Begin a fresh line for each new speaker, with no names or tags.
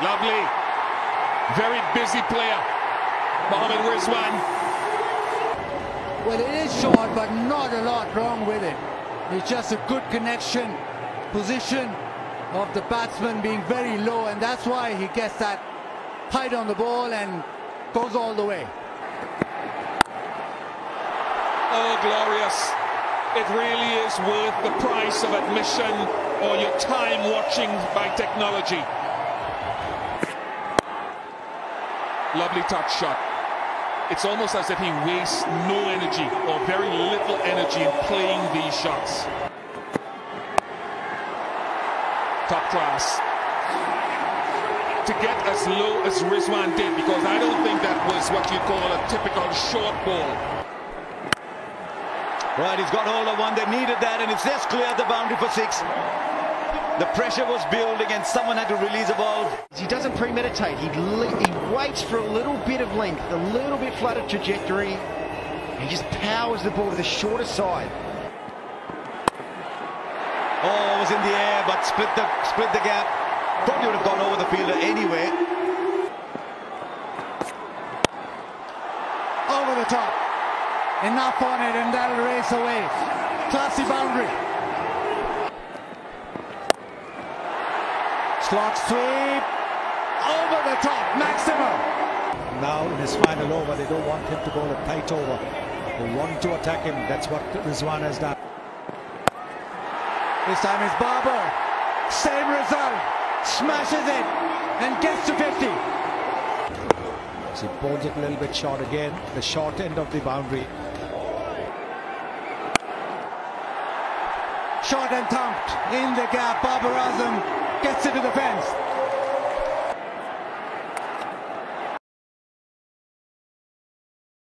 Lovely. Very busy player. Mohamed Rizwan.
Well, it is short, but not a lot wrong with it. It's just a good connection, position of the batsman being very low, and that's why he gets that height on the ball and goes all the way.
Oh, glorious. It really is worth the price of admission or your time watching by technology. Lovely touch shot. It's almost as if he wastes no energy or very little energy in playing these shots. Top class. To get as low as Rizwan did, because I don't think that was what you call a typical short ball.
Right, he's got hold of one. They needed that, and it's just cleared the boundary for 6. The pressure was building, and someone had to release a ball.
He doesn't premeditate. He waits for a little bit of length, a little bit flatter trajectory. He just powers the ball to the shorter side.
Oh, it was in the air, but split the gap. Probably would have gone over the fielder anyway.
Over the top. Enough on it, and that'll race away. Classy boundary. Slot sweep. Over the top. Maximo.
Now in his final over, they don't want him to go a tight over. They want to attack him. That's what Rizwan has done.
This time it's Babar. Same result. Smashes it and gets to 50.
So he pulls it a little bit short again. The short end of the boundary.
Shot and thumped in the gap. Babar Azam